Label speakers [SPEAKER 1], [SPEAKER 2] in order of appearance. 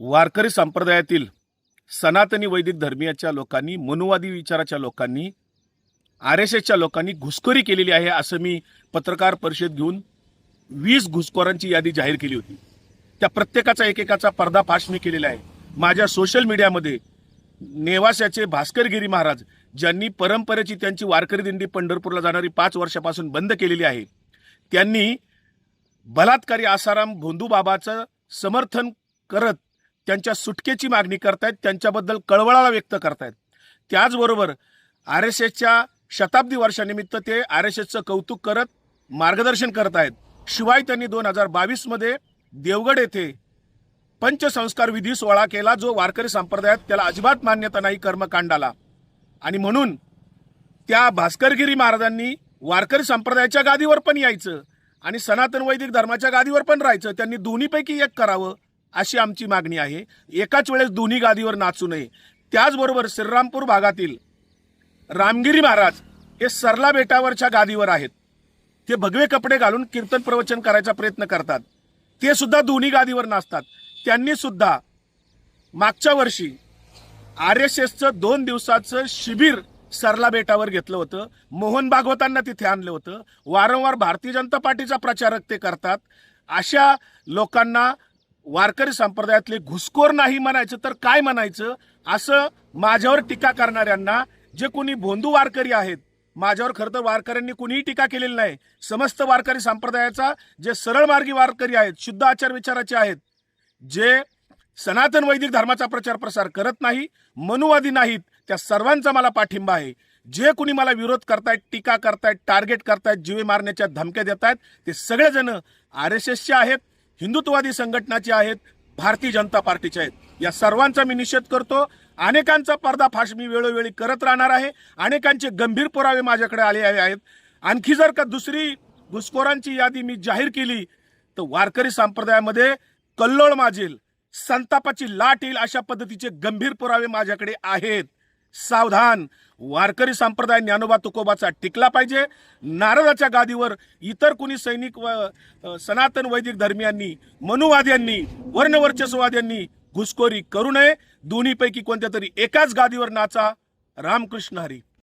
[SPEAKER 1] वारकरी संप्रदायातील सनातनी वैदिक धर्मीयाच्या लोकांनी, मनुवादी विचाराच्या लोकांनी, RSSच्या लोकांनी घुसखोरी केलेली आहे असं मी पत्रकार परिषद घेऊन 20 घुसखोरांची यादी जाहीर केली होती। त्या प्रत्येकाचा एकेकाचा पर्दाफाश मी केलेला आहे। माझ्या सोशल मीडियामध्ये नेवास्याचे भास्करगिरी महाराज ज्यांनी परंपरेची त्यांची वारकरी दिंडी पंढरपूरला जाणारी 5 वर्षापासून बंद केलेली आहे, त्यांनी बलात्कारी आसाराम भोंदूबाबाचं समर्थन करत त्यांच्या सुटकेची मागणी करतायत, त्यांच्याबद्दल कळवळा व्यक्त करतायत। त्याचबरोबर RSSच्या शताब्दी वर्षानिमित्त ते RSSचं कौतुक करत मार्गदर्शन करत आहेत। शिवाय त्यांनी 2022 मध्ये देवगड येथे पंचसंस्कार विधी सोहळा केला, जो वारकरी संप्रदायात त्याला अजिबात मान्यता नाही कर्मकांडाला। आणि म्हणून त्या भास्करगिरी महाराजांनी वारकरी संप्रदायाच्या गादीवर पण यायचं आणि सनातन वैदिक धर्माच्या गादीवर पण राहायचं। त्यांनी दोन्हीपैकी एक करावं अशी आमची मागणी आहे। एकाच वेळेस दोन्ही गादीवर नाचू नये। त्याचबरोबर श्रीरामपूर भागातील रामगिरी महाराज हे सरला बेटावरच्या गादीवर आहेत। ते भगवे कपडे घालून कीर्तन प्रवचन करायचा प्रयत्न करतात, ते सुद्धा दोन्ही गादीवर नाचतात। त्यांनी सुद्धा मागच्या वर्षी RSSचं 2 दिवसाचं शिबिर सरला बेटावर घेतलं होतं। मोहन भागवतांना तिथे आणलं होतं। वारंवार भारतीय जनता पार्टीचा प्रचारक ते करतात। अशा लोकांना वारकरी संप्रदायातले घुसखोर नाही म्हणायचं तर काय म्हणायचं, असं माझ्यावर टीका करणाऱ्यांना, जे कोणी भोंदू वारकरी आहेत, माझ्यावर खरं तर वारकऱ्यांनी कुणीही टीका केलेली नाही। समस्त वारकरी संप्रदायाचा जे सरळ मार्गी वारकरी आहेत, शुद्ध आचार विचाराचे आहेत, जे सनातन वैदिक धर्माचा प्रचार प्रसार करत नाही, मनुवादी नाहीत, त्या सर्वांचा मला पाठिंबा आहे। जे कोणी मला विरोध करतायत, टीका करतायत, टार्गेट करतायत, जीवे मारण्याच्या धमक्या देतायत, ते सगळेजण RSSचे आहेत, हिंदुत्ववादी संघटनाचे आहेत, भारतीय जनता पार्टीचे आहेत। या सर्वांचा मी निषेध करतो। अनेकांचा पर्दाफाश मी वेळोवेळी करत राहणार आहे। अनेकांचे गंभीर पुरावे माझ्याकडे आले आहेत। आणखी जर का दुसरी घुसखोरांची यादी मी जाहीर केली तर वारकरी संप्रदायामध्ये कल्लोळ माजेल, संतापाची लाट येईल, अशा पद्धतीचे गंभीर पुरावे माझ्याकडे आहेत। सावधान, वारकरी संप्रदाय ज्ञानोबा तुकोबाचा टिकला पाहिजे। नारदाच्या गादीवर इतर कुणी सैनिक व सनातन वैदिक धर्मियांनी, मनुवाद्यांनी, वर्णवर्चस्ववाद्यांनी घुसखोरी करू नये। दोन्हीपैकी कोणत्या तरी एकाच गादीवर नाचा। रामकृष्ण हरी।